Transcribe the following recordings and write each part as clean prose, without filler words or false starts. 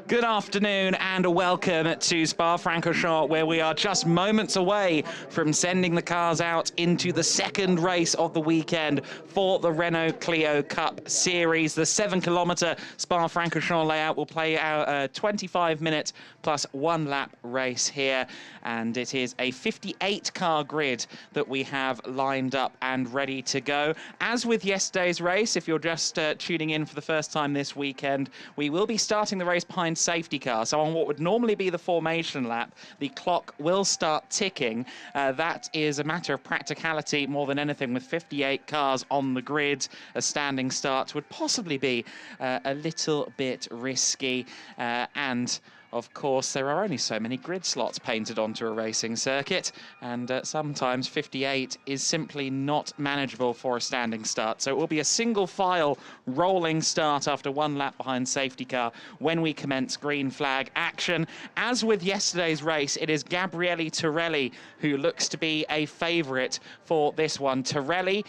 Good afternoon and welcome to Spa-Francorchamps, where we are just moments away from sending the cars out into the second race of the weekend for the Renault Clio Cup Series. The 7-kilometre Spa-Francorchamps layout will play out a 25-minute plus 1 lap race here, and it is a 58-car grid that we have lined up and ready to go. As with yesterday's race, if you're just tuning in for the first time this weekend, we will be starting the race behind safety car. So on what would normally be the formation lap, the clock will start ticking. That is a matter of practicality more than anything. With 58 cars on the grid, a standing start would possibly be a little bit risky, and of course, there are only so many grid slots painted onto a racing circuit, and sometimes 58 is simply not manageable for a standing start. So it will be a single file rolling start after 1 lap behind safety car when we commence green flag action. As with yesterday's race, it is Gabriele Torelli who looks to be a favourite for this one. Torelli,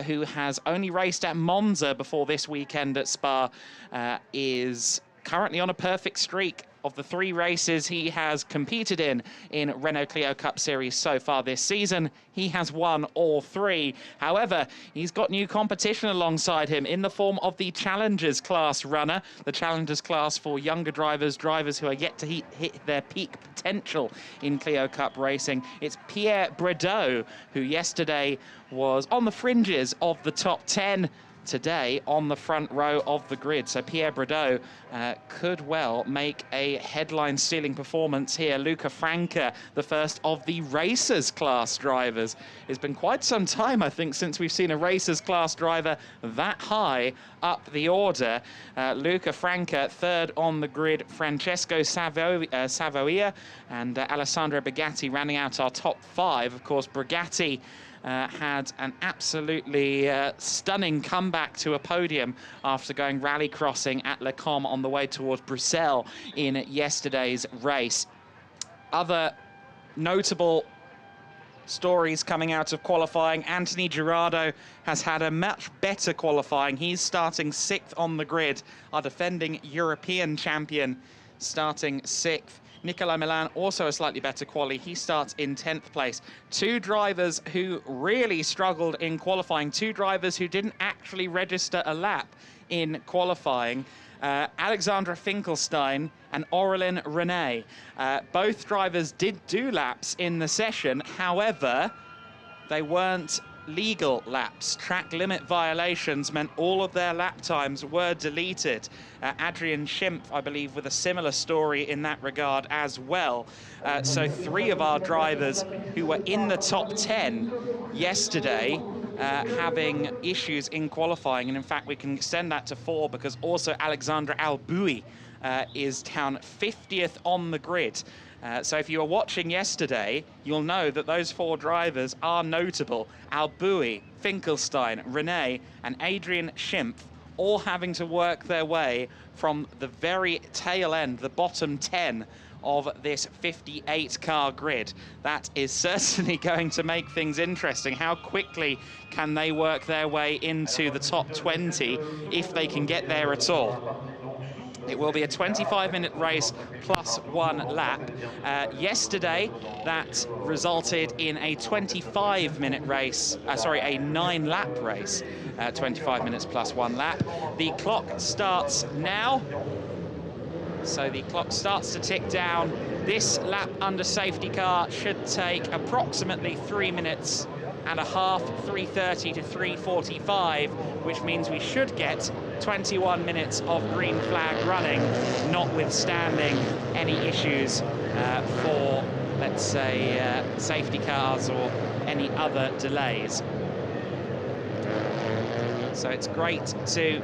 who has only raced at Monza before this weekend at Spa, is currently on a perfect streak. Of the 3 races he has competed in Renault Clio Cup Series so far this season, he has won all 3. However, he's got new competition alongside him in the form of the Challengers class runner, the Challengers class for younger drivers who are yet to hit their peak potential in Clio Cup racing. It's Pierre Bredeau, who yesterday was on the fringes of the top 10, today on the front row of the grid. So Pierre Bredeau could well make a headline-stealing performance here. Luca Franca, the first of the Racers class drivers. It's been quite some time, I think, since we've seen a Racers class driver that high up the order. Luca Franca, third on the grid. Francesco Savoia and Alessandro Bugatti rounding out our top 5. Of course, Bugatti had an absolutely stunning comeback to a podium after going rally crossing at Le Combe on the way towards Bruxelles in yesterday's race. Other notable stories coming out of qualifying: Anthony Girardo has had a much better qualifying. He's starting 6th on the grid, our defending European champion starting 6th. Nicolas Mêlant, also a slightly better quali. He starts in 10th place. 2 drivers who really struggled in qualifying. 2 drivers who didn't actually register a lap in qualifying. Alexandra Finkelstein and Aurélien René. Both drivers did do laps in the session. However, they weren't legal laps. Track limit violations meant all of their lap times were deleted. Adrian Schimpf, I believe, with a similar story in that regard as well. So 3 of our drivers who were in the top 10 yesterday having issues in qualifying, and in fact we can extend that to 4 because also Alexandre Alboui is down 50th on the grid. So if you were watching yesterday, you'll know that those 4 drivers are notable. Alboui, Finkelstein, René and Adrian Schimpf, all having to work their way from the very tail end, the bottom 10 of this 58-car grid. That is certainly going to make things interesting. How quickly can they work their way into the top 20 if they can get there at all? It will be a 25-minute race plus 1 lap. Yesterday, that resulted in a 25-minute race, a 9-lap race, 25 minutes plus 1 lap. The clock starts now. So the clock starts to tick down. This lap under safety car should take approximately 3 minutes and a half, 3:30 to 3:45, which means we should get 21 minutes of green flag running, notwithstanding any issues for, let's say, safety cars or any other delays. So it's great to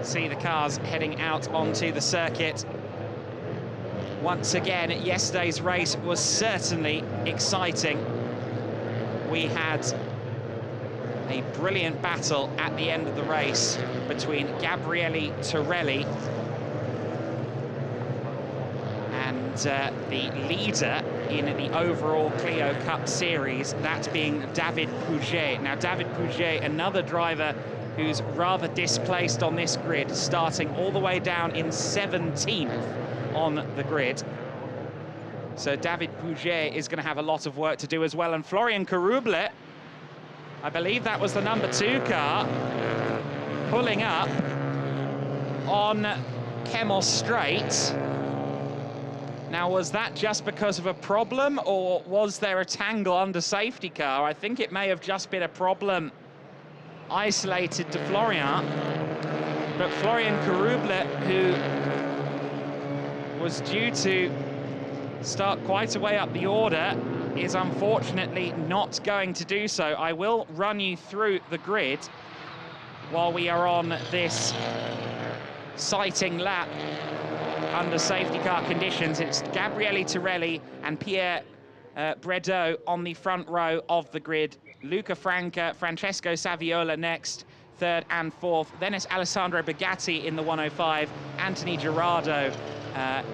see the cars heading out onto the circuit. Once again, yesterday's race was certainly exciting. We had A brilliant battle at the end of the race between Gabriele Torelli and the leader in the overall Clio Cup series, that being David Pouget. Now, David Pouget, another driver who's rather displaced on this grid, starting all the way down in 17th on the grid. So David Pouget is going to have a lot of work to do as well. And Florian Carouble, I believe that was the number 2 car, pulling up on Kemmel Straight. Now, was that just because of a problem, or was there a tangle under safety car? I think it may have just been a problem isolated to Florian. But Florian Carouble, who was due to start quite a way up the order, is unfortunately not going to do so. I will run you through the grid while we are on this sighting lap under safety car conditions. It's Gabriele Torelli and Pierre Bredot on the front row of the grid. Luca Franca, Francesco Saviola next, 3rd and 4th. Then it's Alessandro Bugatti in the 105, Anthony Gerardo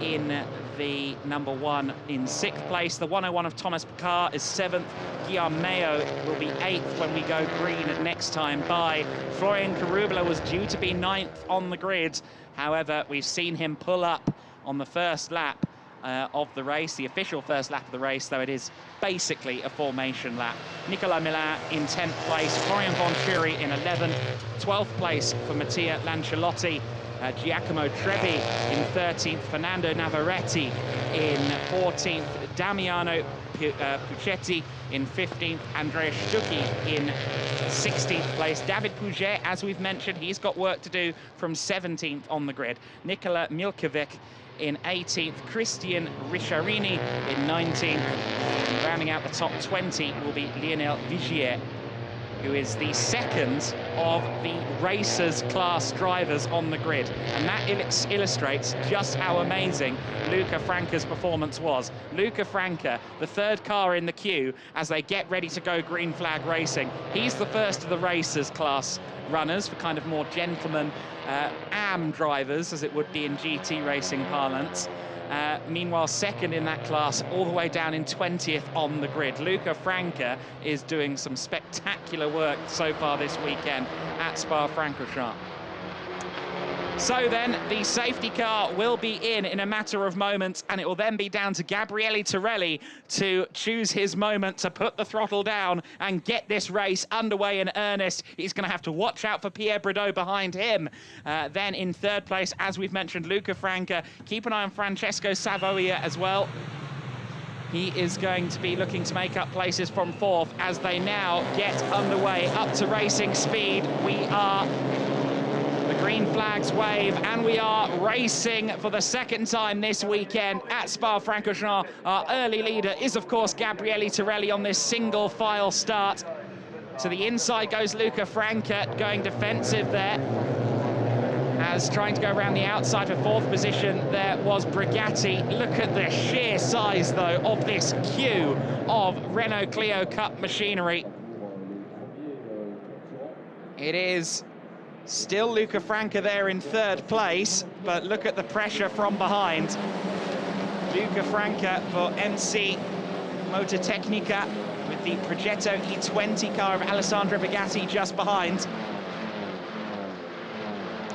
in the number 1 in 6th place. The 101 of Thomas Picard is 7th. Guillaume Mayo will be 8th when we go green next time by. Florian Carouble was due to be 9th on the grid. However, we've seen him pull up on the first lap of the race, the official first lap of the race, though it is basically a formation lap. Nicolas Mêlant in 10th place, Florian Bonchuri in 11th, 12th place for Mattia Lanciolotti, Giacomo Trebi in 13th, Fernando Navarrete in 14th, Damiano Puccetti in 15th, Andrea Stucchi in 16th place. David Pouget, as we've mentioned, he's got work to do from 17th on the grid. Nikola Milkovic in 18th, Christian Ricciarini in 19th. And rounding out the top 20 will be Lionel Vigier, who is the 2nd of the racers class drivers on the grid. And that illustrates just how amazing Luca Franca's performance was. Luca Franca, the 3rd car in the queue as they get ready to go green flag racing. He's the 1st of the racers class runners for kind of more gentlemen, AM drivers, as it would be in GT racing parlance. Meanwhile, 2nd in that class, all the way down in 20th on the grid. Luca Franca is doing some spectacular work so far this weekend at Spa-Francorchamps. So then, the safety car will be in a matter of moments, and it will then be down to Gabriele Torelli to choose his moment to put the throttle down and get this race underway in earnest. He's going to have to watch out for Pierre Bredot behind him. Then in 3rd place, as we've mentioned, Luca Franca. Keep an eye on Francesco Savoia as well. He is going to be looking to make up places from 4th as they now get underway up to racing speed. We are... The green flags wave, and we are racing for the 2nd time this weekend at Spa-Francorchamps. Our early leader is, of course, Gabriele Torelli on this single file start. To the inside goes Luca Franca, going defensive there, as trying to go around the outside for 4th position there was Brigatti. Look at the sheer size, though, of this queue of Renault Clio Cup machinery. It is still Luca Franca there in 3rd place, but look at the pressure from behind. Luca Franca for MC Mototecnica with the Progetto E20 car of Alessandro Bugatti just behind.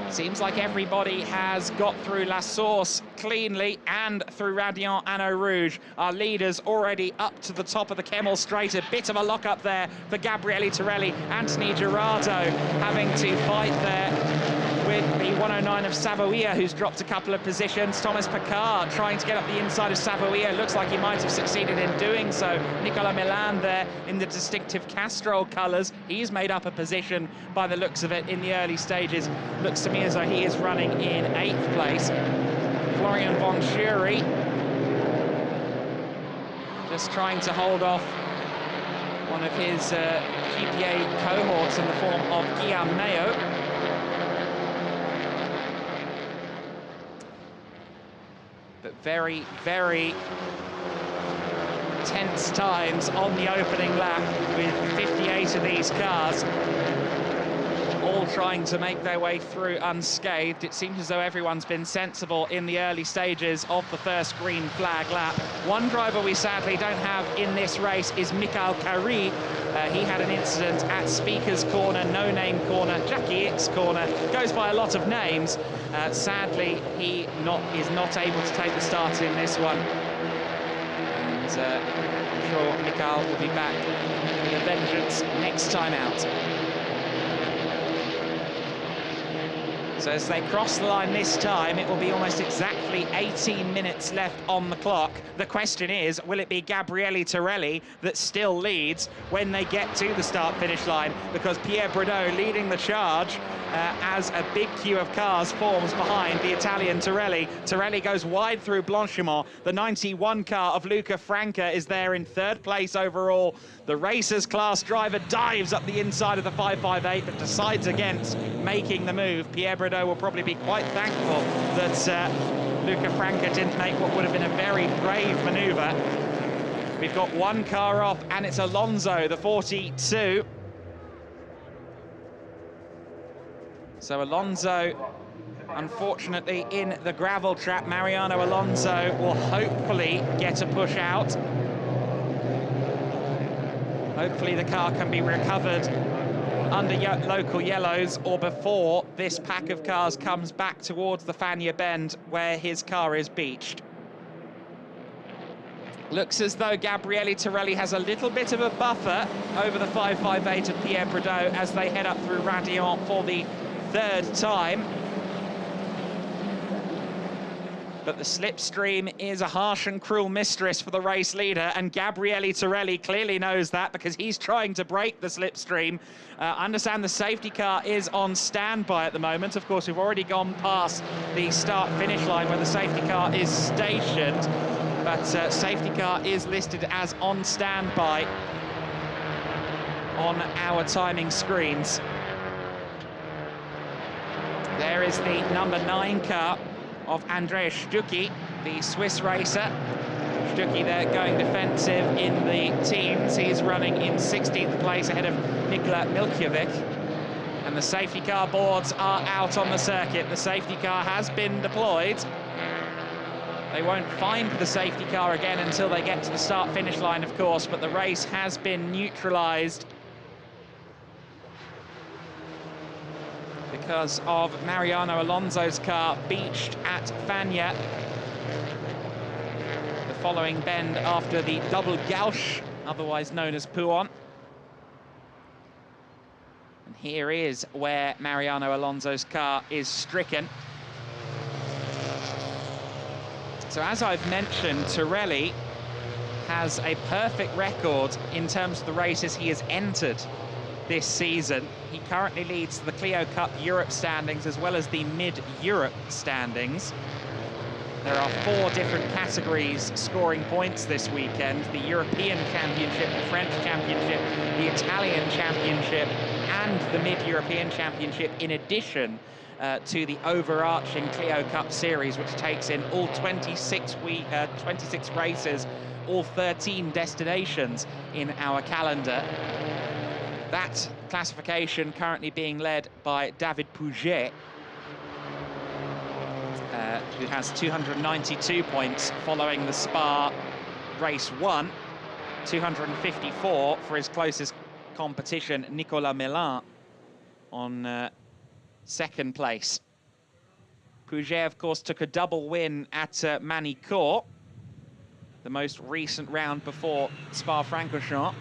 Seems like everybody has got through La Source cleanly and through Radiant and Eau Rouge. Our leaders already up to the top of the Kemmel Straight. A bit of a lock-up there for Gabriele Torelli. Anthony Gerardo having to fight there with the 109 of Savoia, who's dropped a couple of positions. Thomas Picard trying to get up the inside of Savoia. Looks like he might have succeeded in doing so. Nicolas Mêlant there in the distinctive Castrol colours. He's made up a position by the looks of it in the early stages. Looks to me as though he is running in 8th place. Florian Bonchuri just trying to hold off one of his GPA cohorts in the form of Guillaume Mayo. But very, very intense times on the opening lap, with 58 of these cars all trying to make their way through unscathed. It seems as though everyone's been sensible in the early stages of the first green flag lap. One driver we sadly don't have in this race is Mikael Kari. He had an incident at Speaker's Corner, No Name Corner, Jackie X Corner, goes by a lot of names. Sadly, he is not able to take the start in this one. And I'm sure Mikael will be back with a vengeance next time out. So as they cross the line this time, it will be almost exactly 18 minutes left on the clock. The question is, will it be Gabriele Torelli that still leads when they get to the start-finish line? Because Pierre Bredot leading the charge as a big queue of cars forms behind the Italian Torelli. Torelli goes wide through Blanchimont. The 91 car of Luca Franca is there in third place overall. The Racers class driver dives up the inside of the 558, but decides against making the move. Pierre Bredot will probably be quite thankful that Luca Franca didn't make what would have been a very brave manoeuvre. We've got one car off, and it's Alonso, the 42. So Alonso, unfortunately, in the gravel trap. Mariano Alonso will hopefully get a push out. Hopefully the car can be recovered under local yellows or before this pack of cars comes back towards the Fagnes bend where his car is beached. Looks as though Gabriele Torelli has a little bit of a buffer over the 558 of Pierre Bredot as they head up through Radillon for the third time. But the slipstream is a harsh and cruel mistress for the race leader, and Gabriele Torelli clearly knows that because he's trying to break the slipstream. I understand the safety car is on standby at the moment. Of course, we've already gone past the start-finish line where the safety car is stationed, but safety car is listed as on standby on our timing screens. There is the number 9 car of Andreas Stucki, the Swiss racer. Stucki there going defensive in the teens. He's running in 16th place ahead of Nikola Milkovic. And the safety car boards are out on the circuit. The safety car has been deployed. They won't find the safety car again until they get to the start-finish line, of course, but the race has been neutralised because of Mariano Alonso's car beached at Fagnes. The following bend after the double gauche, otherwise known as Pouhon. And here is where Mariano Alonso's car is stricken. So as I've mentioned, Torelli has a perfect record in terms of the races he has entered this season. He currently leads the Clio Cup Europe standings as well as the Mid-Europe standings. There are 4 different categories scoring points this weekend: the European Championship, the French Championship, the Italian Championship, and the Mid-European Championship, in addition to the overarching Clio Cup Series, which takes in all 26 races, all 13 destinations in our calendar. That classification currently being led by David Pouget, who has 292 points following the Spa race 1, 254 for his closest competition, Nicolas Mêlant, on second place. Pouget, of course, took a double win at Manicourt, the most recent round before Spa-Francorchamps,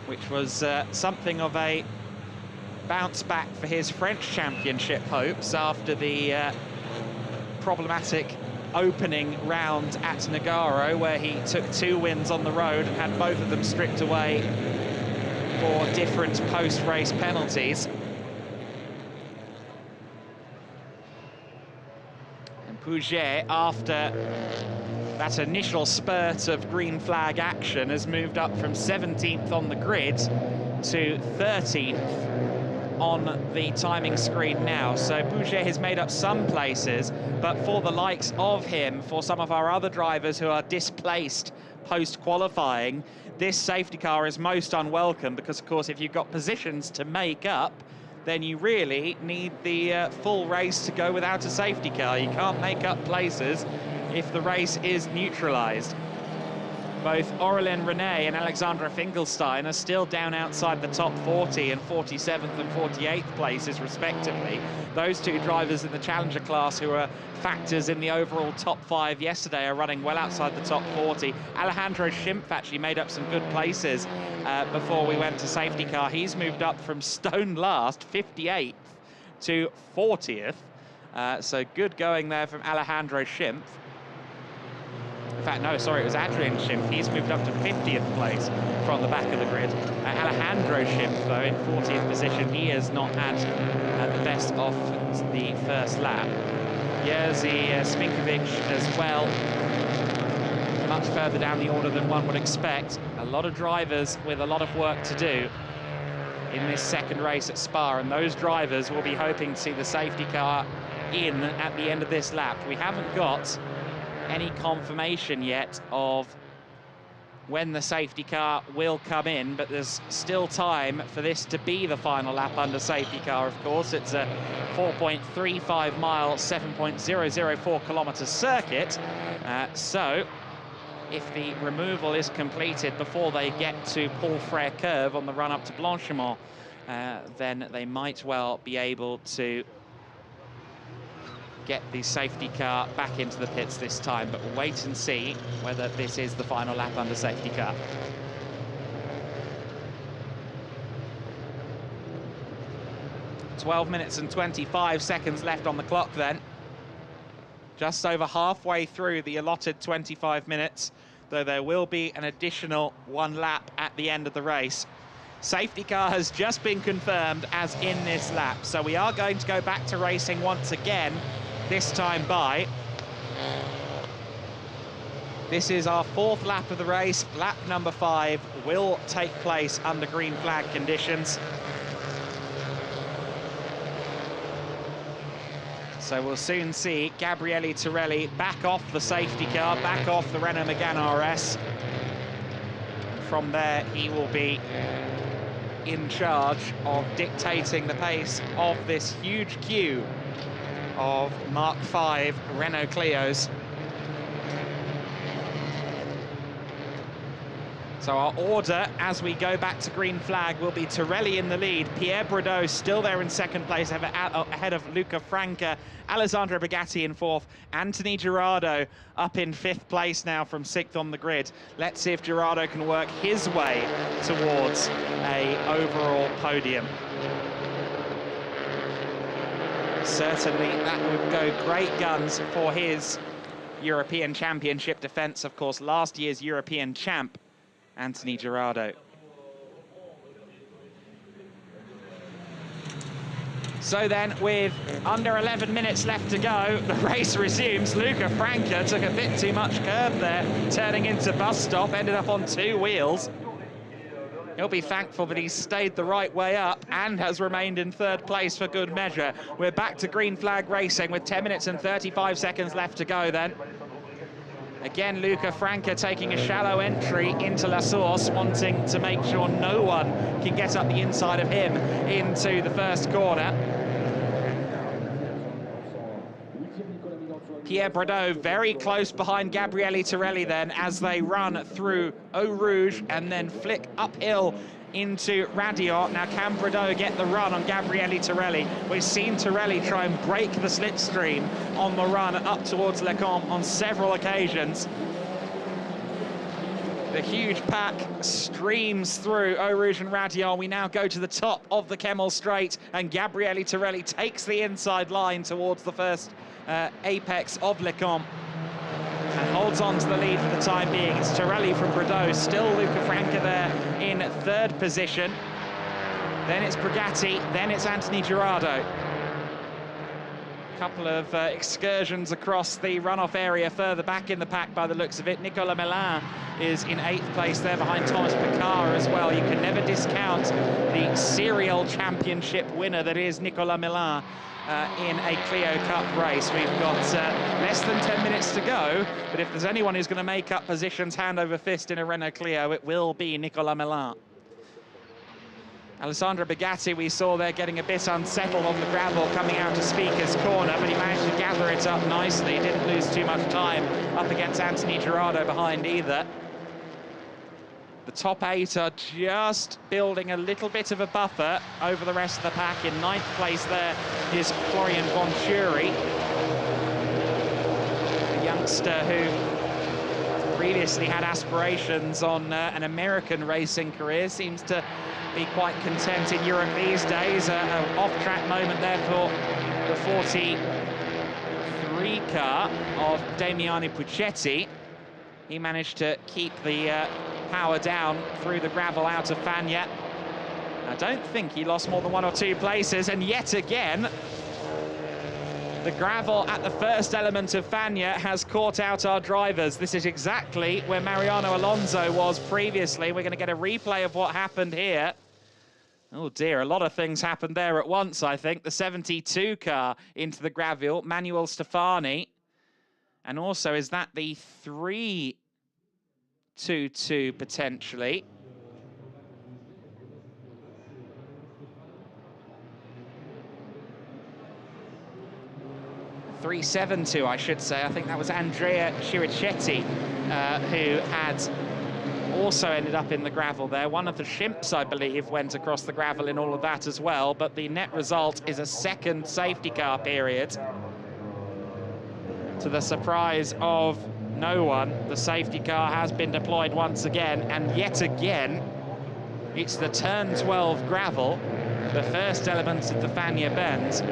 which was something of a bounce back for his French championship hopes after the problematic opening round at Nogaro, where he took 2 wins on the road and had both of them stripped away for different post-race penalties. And Pouget, after that initial spurt of green flag action, has moved up from 17th on the grid to 13th on the timing screen now. So Pouget has made up some places, but for the likes of him, for some of our other drivers who are displaced post-qualifying, this safety car is most unwelcome because, of course, if you've got positions to make up, then you really need the full race to go without a safety car. You can't make up places if the race is neutralized. Both Aurélien René and Alexandra Finkelstein are still down outside the top 40 and 47th and 48th places, respectively. Those two drivers in the Challenger class who are factors in the overall top 5 yesterday are running well outside the top 40. Alejandro Schimpf actually made up some good places before we went to safety car. He's moved up from stone last, 58th, to 40th. So good going there from Alejandro Schimpf. In fact, no, sorry, it was Adrian Schimpf. He's moved up to 50th place from the back of the grid. Alejandro Schimpf, though, in 40th position, he has not had the best off the first lap. Jerzy Sminkovic as well, much further down the order than one would expect. A lot of drivers with a lot of work to do in this second race at Spa, and those drivers will be hoping to see the safety car in at the end of this lap. We haven't got any confirmation yet of when the safety car will come in, but there's still time for this to be the final lap under safety car, of course. It's a 4.35 mile, 7.004 kilometer circuit. So if the removal is completed before they get to Paul Frere Curve on the run up to Blanchimont, then they might well be able to get the safety car back into the pits this time, but we'll wait and see whether this is the final lap under safety car. "12 minutes and 25 seconds left on the clock then. Just over halfway through the allotted 25 minutes, though there will be an additional one lap at the end of the race. Safety car has just been confirmed as in this lap, so we are going to go back to racing once again, this time by. This is our 4th lap of the race. Lap number 5 will take place under green flag conditions. So we'll soon see Gabriele Torelli back off the safety car, back off the Renault Megane RS. From there, he will be in charge of dictating the pace of this huge queue of Mark V Renault Clios. So our order as we go back to green flag will be Torelli in the lead, Pierre Bredot still there in second place ahead of Luca Franca, Alessandro Bugatti in 4th, Anthony Girardo up in 5th place now from 6th on the grid. Let's see if Girardo can work his way towards a overall podium. Certainly that would go great guns for his European Championship defence, of course, last year's European champ, Anthony Girardo. So then, with under 11 minutes left to go, the race resumes. Luca Franca took a bit too much curb there, turning into bus stop, ended up on 2 wheels. He'll be thankful that he's stayed the right way up and has remained in 3rd place for good measure. We're back to green flag racing with 10 minutes and 35 seconds left to go then. Again, Luca Franca taking a shallow entry into La Source, wanting to make sure no one can get up the inside of him into the first corner. Pierre Bredot very close behind Gabriele Torelli then as they run through Eau Rouge and then flick uphill into Radion. Now can Bredot get the run on Gabriele Torelli? We've seen Torelli try and break the slipstream on the run up towards Le Camp on several occasions. The huge pack streams through Eau Rouge and Radion. We now go to the top of the Kemmel Straight and Gabriele Torelli takes the inside line towards the first apex of Le Camp and holds on to the lead for the time being. It's Torelli from Bredot, still Luca Franca there in 3rd position. Then it's Bugatti, then it's Anthony Girardo. A couple of excursions across the runoff area further back in the pack by the looks of it. Nicolas Mêlant is in 8th place there behind Thomas Picard as well. You can never discount the serial championship winner that is Nicolas Mêlant. in a Clio Cup race. We've got less than 10 minutes to go, but if there's anyone who's going to make up positions hand over fist in a Renault Clio, it will be Nicolas Mêlant. Alessandro Bugatti, we saw there getting a bit unsettled on the gravel coming out to Speaker's corner, but he managed to gather it up nicely. He didn't lose too much time up against Anthony Gerardo behind either. The top 8 are just building a little bit of a buffer over the rest of the pack. In 9th place there is Florian Venturi, a youngster who previously had aspirations on an American racing career, seems to be quite content in Europe these days. An off-track moment there for the 43 car of Damiano Puccetti. He managed to keep the power down through the gravel out of Fagnes. I don't think he lost more than 1 or 2 places, and yet again, the gravel at the first element of Fagnes has caught out our drivers. This is exactly where Mariano Alonso was previously. We're going to get a replay of what happened here. Oh dear, a lot of things happened there at once, I think. The 72 car into the gravel, Manuel Stefani. And also, is that the 322 potentially? .372, I should say. I think that was Andrea Chirichetti, who had also ended up in the gravel there. One of the shimps, I believe, went across the gravel in all of that as well, but the net result is a second safety car period. To the surprise of no one, the safety car has been deployed once again, and yet again, it's the turn 12 gravel, the first element of the Fagnes bend,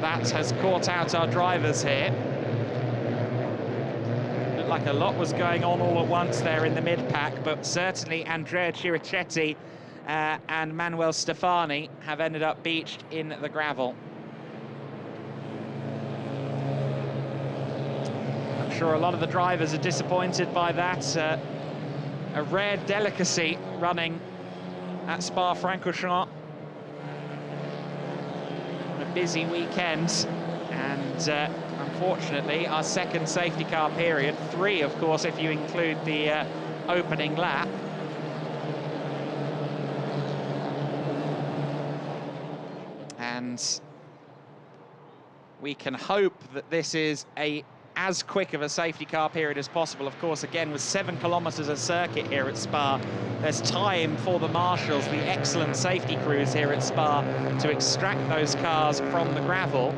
that has caught out our drivers here. Looked like a lot was going on all at once there in the mid-pack, but certainly Andrea Chirichetti and Manuel Stefani have ended up beached in the gravel. I'm sure a lot of the drivers are disappointed by that. A rare delicacy running at Spa-Francorchamps. A busy weekend, and unfortunately our second safety car period, 3 of course if you include the opening lap. And we can hope that this is as quick of a safety car period as possible. Of course, again, with 7 kilometers of circuit here at Spa, there's time for the marshals, the excellent safety crews here at Spa, to extract those cars from the gravel.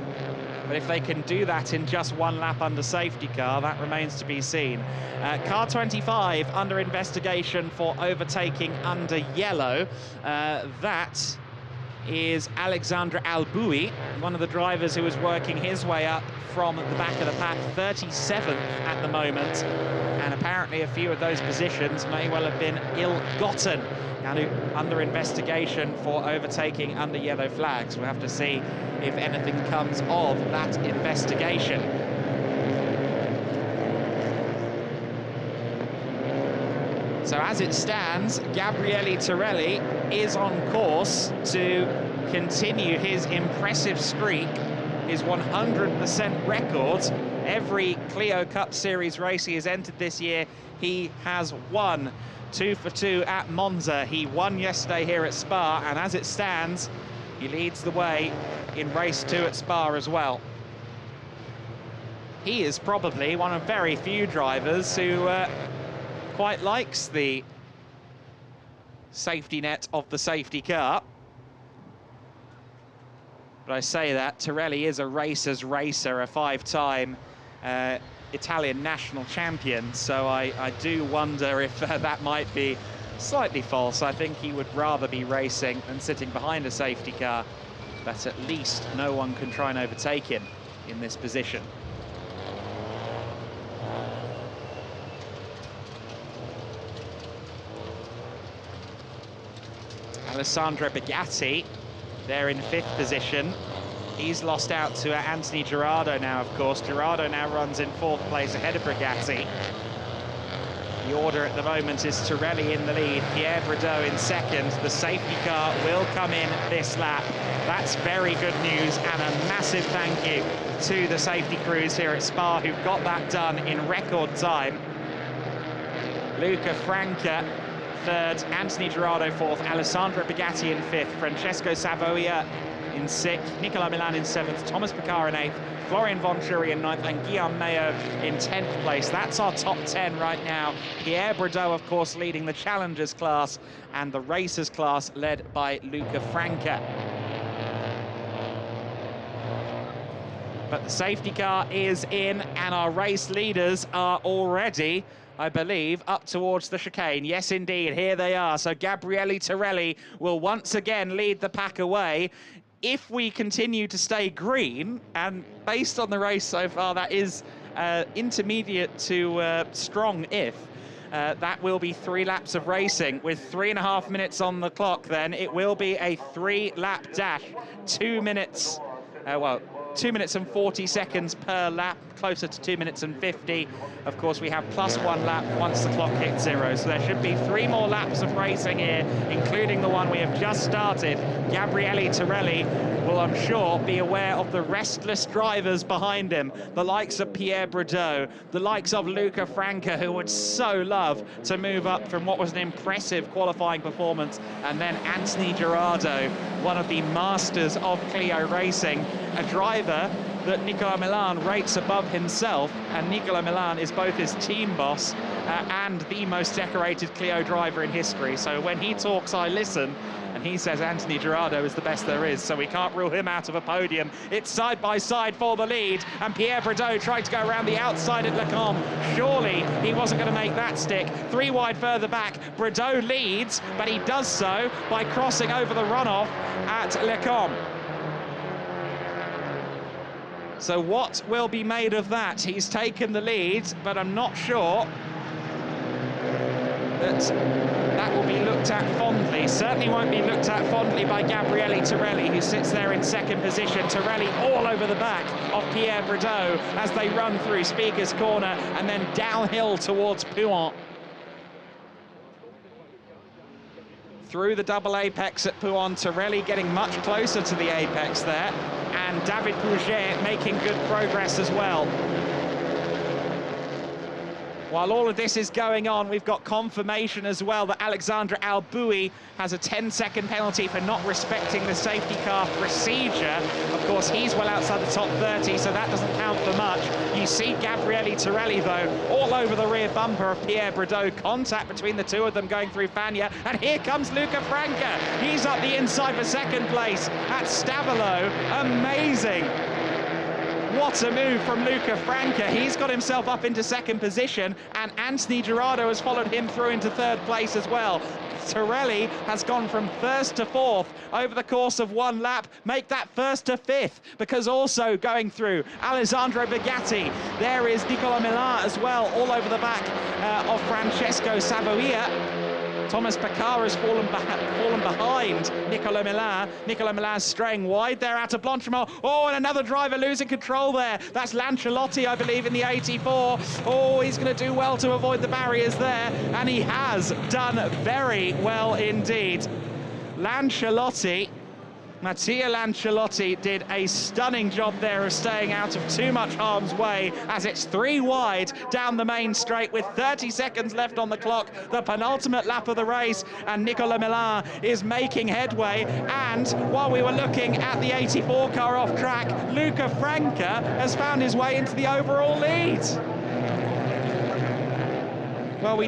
But if they can do that in just 1 lap under safety car, that remains to be seen. Car 25 under investigation for overtaking under yellow. That is Alexandre Alboui, one of the drivers who is working his way up from the back of the pack, 37th at the moment, and apparently a few of those positions may well have been ill-gotten, and under investigation for overtaking under yellow flags. We'll have to see if anything comes of that investigation. So as it stands, Gabriele Torelli is on course to continue his impressive streak, his 100% record. Every Clio Cup Series race he has entered this year, he has won. 2 for 2 at Monza. He won yesterday here at Spa, and as it stands, he leads the way in race 2 at Spa as well. He is probably one of very few drivers who quite likes the safety net of the safety car. But I say that, Torelli is a racer's racer, a 5-time Italian national champion, so I do wonder if that might be slightly false. I think he would rather be racing than sitting behind a safety car, but at least no one can try and overtake him in this position. Alessandro Bugatti, there in 5th position. He's lost out to Anthony Gerardo now, of course. Gerardo now runs in 4th place ahead of Bugatti. The order at the moment is Torelli in the lead, Pierre Bredot in second. The safety car will come in this lap. That's very good news, and a massive thank you to the safety crews here at Spa who got that done in record time. Luca Franca third, Anthony Gerardo fourth, Alessandro Bugatti in fifth, Francesco Savoia in sixth, Nicolas Milan in seventh, Thomas Picar in eighth, Florian Vonchuri in ninth, and Guillaume Mayo in 10th place. That's our top 10 right now. Pierre Bredot, of course, leading the Challengers class, and the Racers class led by Luca Franca. But the safety car is in, and our race leaders are already, I believe, up towards the chicane. Yes, indeed, here they are. So Gabriele Torelli will once again lead the pack away. If we continue to stay green, and based on the race so far, that is intermediate to strong if, that will be 3 laps of racing. With 3.5 minutes on the clock, then it will be a 3-lap dash. 2 minutes, 2 minutes and 40 seconds per lap, closer to 2 minutes and 50. Of course, we have +1 lap once the clock hits 0. So there should be 3 more laps of racing here, including the one we have just started. Gabriele Torelli will, I'm sure, be aware of the restless drivers behind him, the likes of Pierre Bredot, the likes of Luca Franca, who would so love to move up from what was an impressive qualifying performance, and then Anthony Gerardo, one of the masters of Clio racing, a driver that Nicolas Milan rates above himself, and Nicolas Milan is both his team boss and the most decorated Clio driver in history. So when he talks, I listen, and he says Anthony Gerardo is the best there is, so we can't rule him out of a podium. It's side by side for the lead, and Pierre Bredot tried to go around the outside at Le Camp. Surely he wasn't going to make that stick. 3 wide further back, Bredot leads, but he does so by crossing over the runoff at Le Camp. So what will be made of that? He's taken the lead, but I'm not sure that will be looked at fondly. Certainly won't be looked at fondly by Gabriele Torelli, who sits there in second position. Torelli all over the back of Pierre Bredot as they run through Speaker's Corner and then downhill towards Pouhon. Through the double apex at Pouhon, Torelli getting much closer to the apex there, and David Pouget making good progress as well. While all of this is going on, we've got confirmation as well that Alexandre Alboui has a 10-second penalty for not respecting the safety car procedure. Of course, he's well outside the top 30, so that doesn't count for much. You see Gabriele Torelli, though, all over the rear bumper of Pierre Bredot. Contact between the two of them going through Fagnes. And here comes Luca Franca. He's up the inside for second place at Stavelot. Amazing. What a move from Luca Franca. He's got himself up into second position, and Anthony Gerardo has followed him through into third place as well. Torelli has gone from first to fourth over the course of 1 lap. Make that first to fifth, because also going through Alessandro Bugatti. There is Nicolas Milan as well, all over the back of Francesco Savoia. Thomas Picar has fallen behind Nicolas Milan. Nicolas Milan straying wide there out of Blanchimont. Oh, and another driver losing control there. That's Lancialotti, I believe, in the 84. Oh, he's going to do well to avoid the barriers there, and he has done very well indeed. Mattia Lancialotti did a stunning job there of staying out of too much harm's way, as it's 3 wide down the main straight with 30 seconds left on the clock, the penultimate lap of the race, and Nicolas Milan is making headway. And while we were looking at the 84 car off track, Luca Franca has found his way into the overall lead. Well,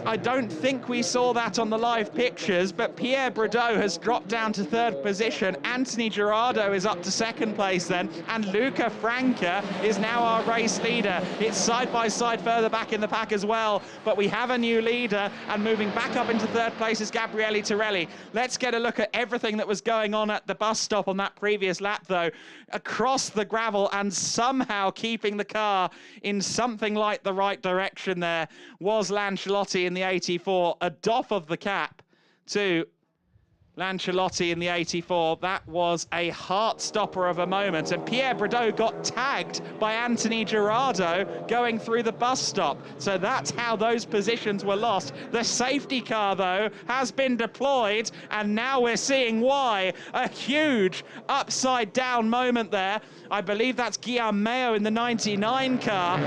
I don't think we saw that on the live pictures, but Pierre Bredot has dropped down to third position. Anthony Gerardo is up to second place then, and Luca Franca is now our race leader. It's side by side further back in the pack as well, but we have a new leader, and moving back up into third place is Gabriele Torelli. Let's get a look at everything that was going on at the bus stop on that previous lap, though. Across the gravel and somehow keeping the car in something like the right direction there was Lancialotti in the 84, a doff of the cap to Lanciolotti in the 84. That was a heart-stopper of a moment, and Pierre Bredot got tagged by Anthony Girardeau going through the bus stop. So that's how those positions were lost. The safety car, though, has been deployed, and now we're seeing why. A huge upside-down moment there. I believe that's Guillaume Mayo in the 99 car.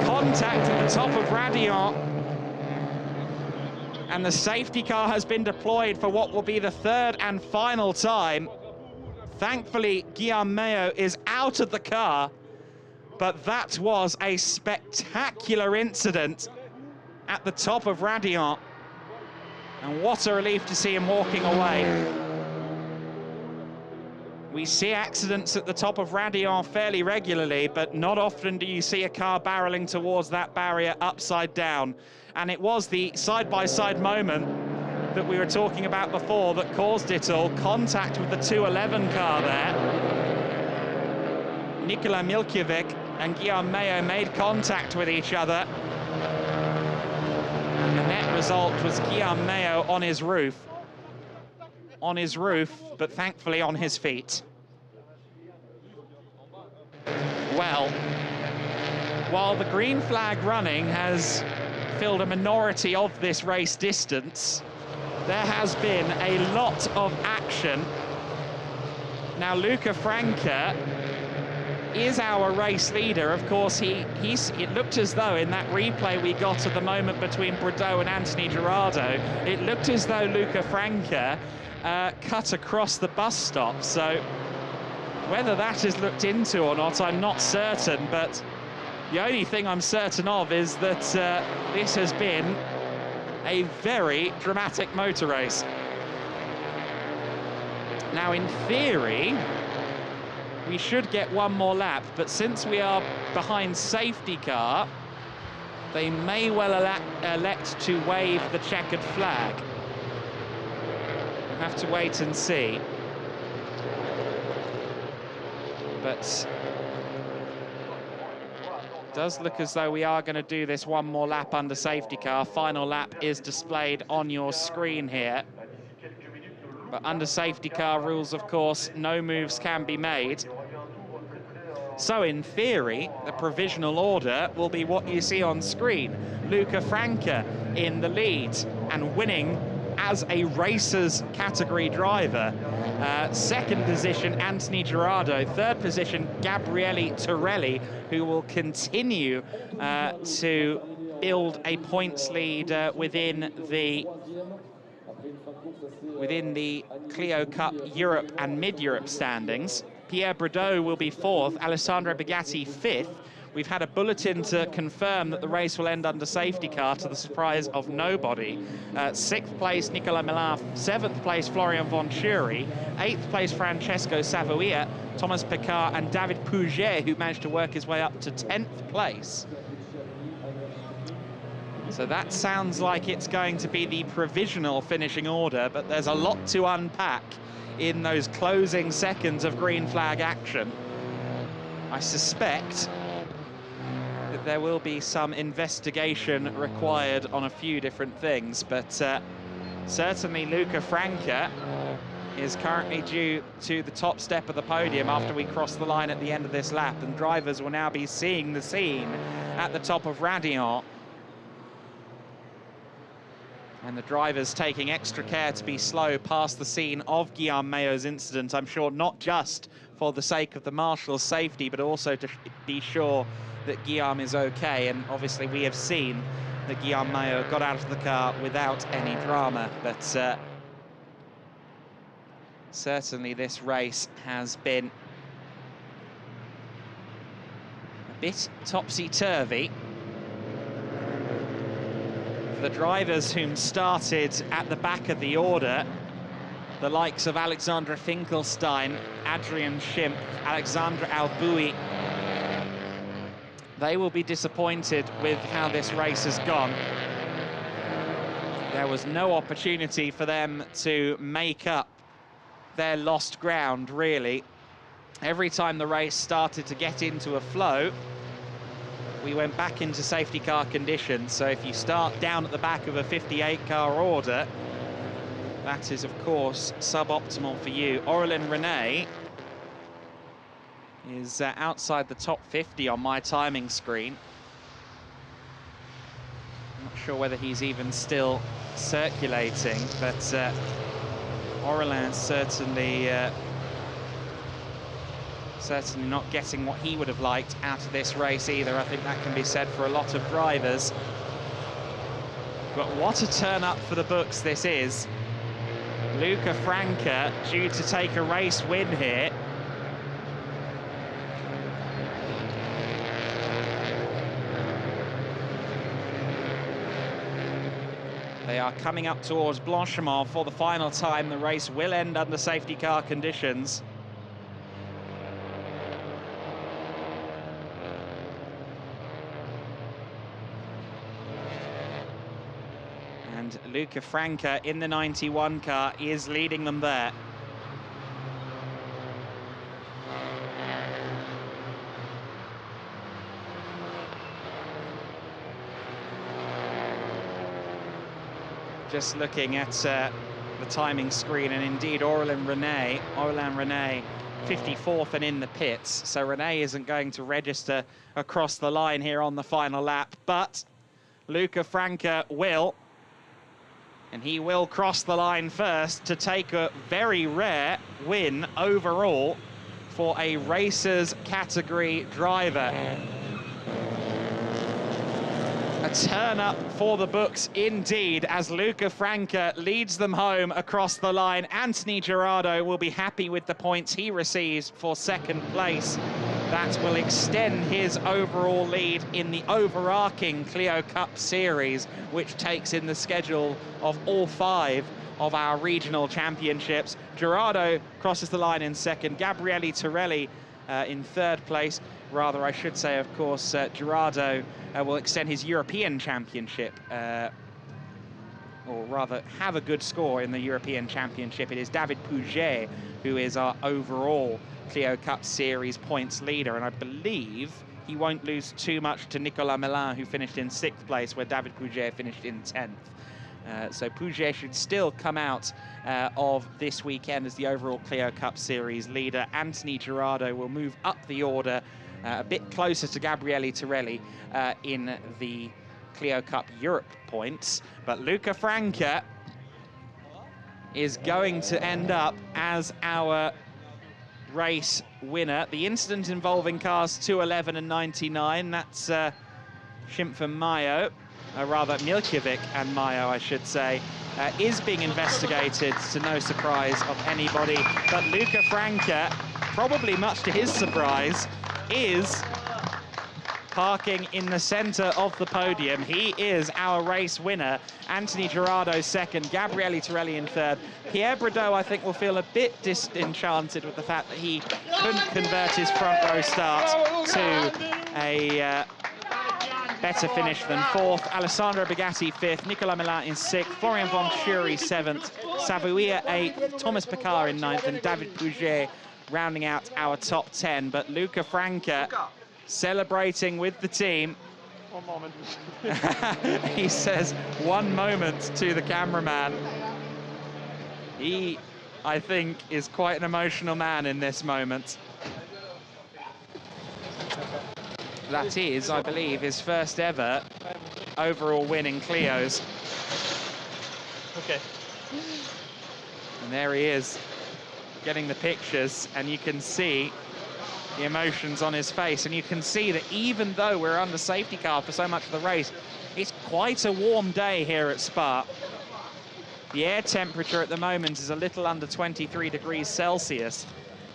Contact at the top of Radiant. And the safety car has been deployed for what will be the third and final time. Thankfully, Guillaume Mayo is out of the car, but that was a spectacular incident at the top of Radiant. And what a relief to see him walking away. We see accidents at the top of Radiant fairly regularly, but not often do you see a car barreling towards that barrier upside down. And it was the side-by-side moment that we were talking about before that caused it all. Contact with the 211 car there. Nikola Milkjevic and Guillaume Mayo made contact with each other. And the net result was Guillaume Mayo on his roof. But thankfully on his feet. Well, while the green flag running has filled a minority of this race distance, there has been a lot of action. Now, Luca Franca is our race leader. Of course, it looked as though in that replay we got at the moment between Bredot and Anthony Girardeau, it looked as though Luca Franca cut across the bus stop. So whether that is looked into or not, I'm not certain, but the only thing I'm certain of is that this has been a very dramatic motor race. Now, in theory, we should get one more lap, but since we are behind safety car, they may well elect to wave the checkered flag. We'll have to wait and see. But it does look as though we are going to do this one more lap under safety car. Final lap is displayed on your screen here. But under safety car rules, of course, no moves can be made. So in theory, the provisional order will be what you see on screen. Luca Franca in the lead and winning as a racers category driver. Second position, Anthony Girardeau. Third position, Gabriele Torelli, who will continue to build a points lead within the Clio Cup Europe and Mid-Europe standings. Pierre Bredot will be fourth, Alessandro Bugatti fifth. We've had a bulletin to confirm that the race will end under safety car, to the surprise of nobody. Sixth place, Nicolas Mêlant. Seventh place, Florian Venturi. Eighth place, Francesco Savoia, Thomas Picard, and David Pouget, who managed to work his way up to 10th place. So that sounds like it's going to be the provisional finishing order, but there's a lot to unpack in those closing seconds of green flag action. I suspect that there will be some investigation required on a few different things, but certainly Luca Franca is currently due to the top step of the podium after we cross the line at the end of this lap, and drivers will now be seeing the scene at the top of Radiant. And the drivers taking extra care to be slow past the scene of Guillaume Mayo's incident, I'm sure not just for the sake of the marshal's safety, but also to be sure that Guillaume is okay. And obviously we have seen that Guillaume Mayo got out of the car without any drama, but certainly this race has been a bit topsy-turvy. The drivers whom started at the back of the order, the likes of Alexandra Finkelstein, Adrian Schimpf, Alexandra Alboui, they will be disappointed with how this race has gone. There was no opportunity for them to make up their lost ground, really. Every time the race started to get into a flow, we went back into safety car conditions. So if you start down at the back of a 58 car order, that is, of course, suboptimal for you. Aurélien René is outside the top 50 on my timing screen. Not sure whether he's even still circulating, but Aurélien certainly not getting what he would have liked out of this race either. I think that can be said for a lot of drivers. But what a turn up for the books this is. Luca Franca due to take a race win here. They are coming up towards Blanchimont for the final time. The race will end under safety car conditions. And Luca Franca in the 91 car is leading them there. Just looking at the timing screen, and indeed Aurélien René, 54th and in the pits. So René isn't going to register across the line here on the final lap, but Luca Franca will. And he will cross the line first to take a very rare win overall for a racers category driver. A turn up for the books indeed, as Luca Franca leads them home across the line. Anthony Gerardo will be happy with the points he receives for second place. That will extend his overall lead in the overarching Clio Cup series, which takes in the schedule of all 5 of our regional championships. Gerardo crosses the line in second, Gabriele Torelli in third place. Rather, I should say, of course, Gerardo will extend his European championship, or rather have a good score in the European Championship. It is David Pouget who is our overall Clio Cup Series points leader, and I believe he won't lose too much to Nicolas Mêlant, who finished in 6th place, where David Pouget finished in 10th. So Pouget should still come out of this weekend as the overall Clio Cup Series leader. Anthony Gerardo will move up the order a bit closer to Gabriele Torelli in the Clio Cup Europe points. But Luca Franca is going to end up as our race winner. The incident involving cars 211 and 99, that's Schimpf and Mayo, rather Milkovic and Mayo, I should say, is being investigated to no surprise of anybody. But Luca Franca, probably much to his surprise, is parking in the center of the podium. He is our race winner. Anthony Gerardo second, Gabriele Torelli in third. Pierre Bredot, I think, will feel a bit disenchanted with the fact that he couldn't convert his front row start to a better finish than fourth. Alessandro Bugatti fifth, Nicolas Mêlant in sixth, Florian Venturi seventh, Savoia eighth, Thomas Picard in ninth, and David Pouget rounding out our top 10. But Luca Franca celebrating with the team. 1 moment. He says 1 moment to the cameraman. He, I think, is quite an emotional man in this moment. That is, I believe, his first ever overall win in Clios. Okay. And there he is, getting the pictures, and you can see the emotions on his face, and you can see that even though we're under safety car for so much of the race, it's quite a warm day here at Spa. The air temperature at the moment is a little under 23 degrees Celsius,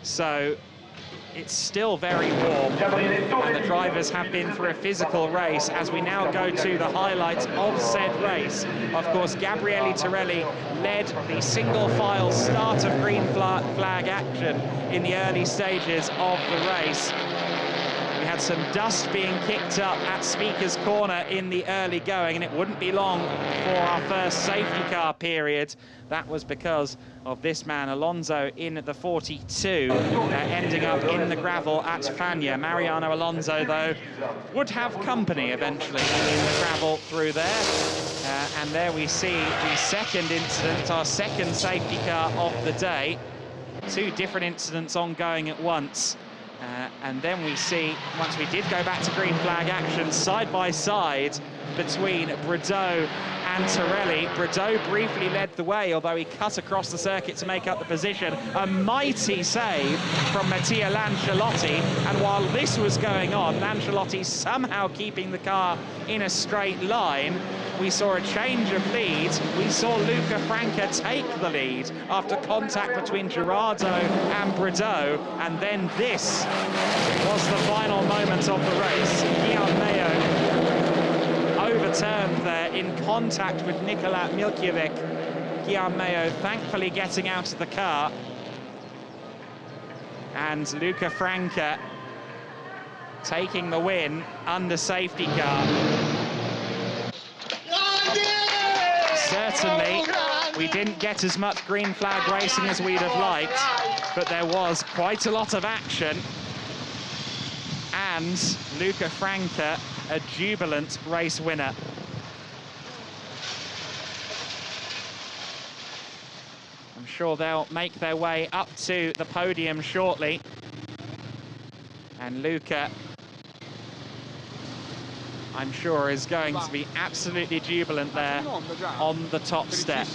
so it's still very warm, and the drivers have been through a physical race. As we now go to the highlights of said race, of course, Gabriele Torelli led the single file start of green flag action in the early stages of the race. We We had some dust being kicked up at Speaker's Corner in the early going, and it wouldn't be long for our first safety car period. That was because of this man, Alonso, in the 42, ending up in the gravel at Fagnes. Mariano Alonso, though, would have company eventually in the gravel through there. And there we see the second incident, our second safety car of the day. Two different incidents ongoing at once. And then we see, once we did go back to green flag action, side by side between Brdeaux and Torelli. Brdeaux briefly led the way, although he cut across the circuit to make up the position. A mighty save from Mattia Lanciolotti. And while this was going on, Lanciolotti somehow keeping the car in a straight line. We saw a change of lead. We saw Luca Franca take the lead after contact between Girardeau and Brdeaux. And then this was the final moment of the race. Guillaume Mayo overturned there in contact with Nikola Milkievic. Guillaume Mayo thankfully getting out of the car. And Luca Franca taking the win under safety car. Certainly, we didn't get as much green flag racing as we'd have liked, but there was quite a lot of action. And Luca Franca, a jubilant race winner. I'm sure they'll make their way up to the podium shortly. And Luca, I'm sure, is going to be absolutely jubilant there on the top step.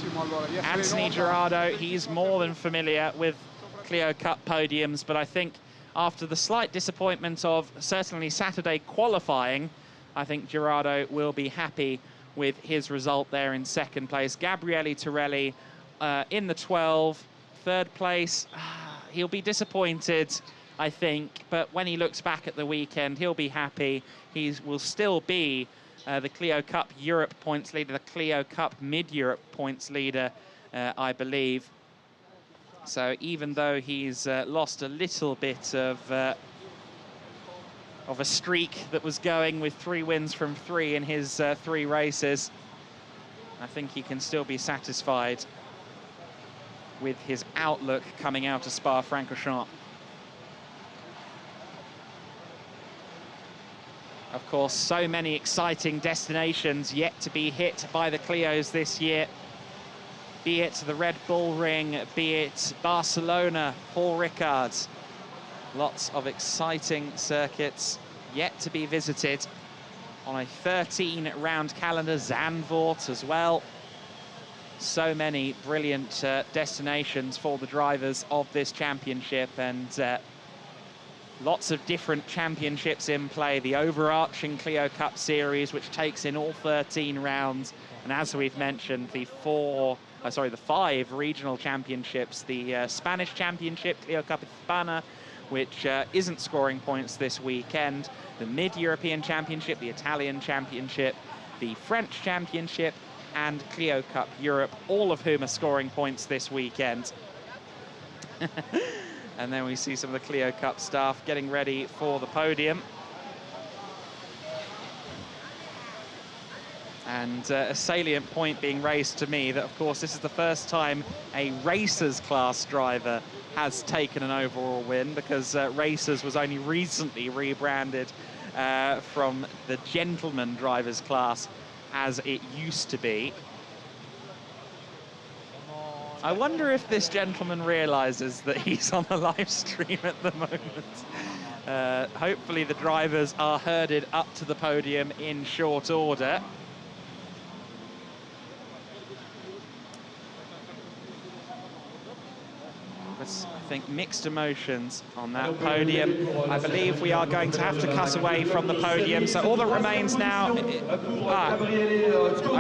Anthony Girardeau, he's more than familiar with Clio Cup podiums, but I think after the slight disappointment of certainly Saturday qualifying, I think Girardeau will be happy with his result there in second place. Gabriele Torelli in the 12, third place. He'll be disappointed, I think, but when he looks back at the weekend, he'll be happy. He will still be the Clio Cup Europe points leader, the Clio Cup Mid-Europe points leader, I believe. So even though he's lost a little bit of a streak that was going with 3 wins from 3 in his 3 races, I think he can still be satisfied with his outlook coming out of Spa-Francorchamps. Of course, so many exciting destinations yet to be hit by the Clios this year. Be it the Red Bull Ring, be it Barcelona, Paul Ricard. Lots of exciting circuits yet to be visited on a 13-round calendar. Zandvoort as well. So many brilliant destinations for the drivers of this championship, and lots of different championships in play. The overarching Clio Cup Series, which takes in all 13 rounds, and as we've mentioned, the 5 regional championships. The Spanish Championship, Clio Cup Hispana, which isn't scoring points this weekend. The Mid-European Championship, the Italian Championship, the French Championship, and Clio Cup Europe, all of whom are scoring points this weekend. And then we see some of the Clio Cup staff getting ready for the podium. And a salient point being raised to me that, of course, this is the first time a Racers class driver has taken an overall win, because Racers was only recently rebranded from the Gentleman Drivers class as it used to be. I wonder if this gentleman realizes that he's on the live stream at the moment. Hopefully the drivers are herded up to the podium in short order. I think mixed emotions on that podium. I believe we are going to have to cut away from the podium. So all that remains now, I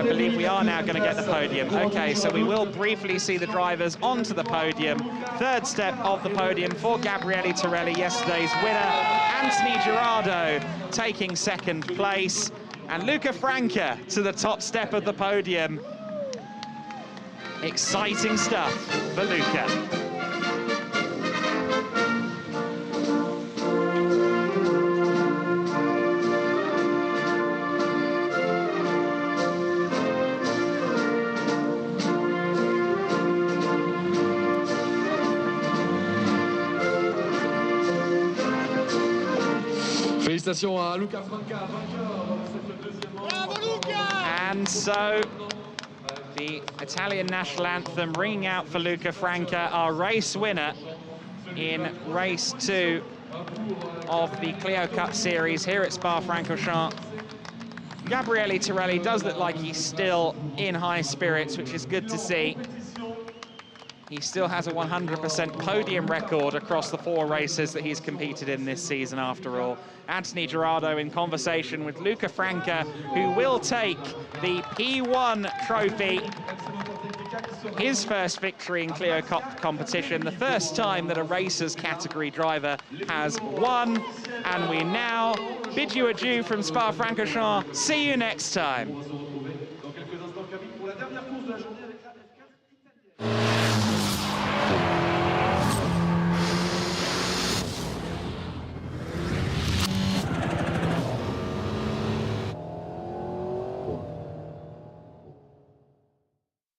believe we are now going to get the podium. Okay, so we will briefly see the drivers onto the podium. Third step of the podium for Gabriele Torelli, yesterday's winner. Anthony Girardeau taking second place. And Luca Franca to the top step of the podium. Exciting stuff for Luca. Félicitations à Luca Franca, vainqueur. And so the Italian national anthem ringing out for Luca Franca, our race winner in race 2 of the Clio Cup series here at Spa-Francorchamps. Gabriele Torelli does look like he's still in high spirits, which is good to see. He still has a 100% podium record across the 4 races that he's competed in this season after all. Anthony Gerardo in conversation with Luca Franca, who will take the P1 trophy. His first victory in Clio Cup competition, the first time that a racers category driver has won. And we now bid you adieu from Spa-Francorchamps. See you next time.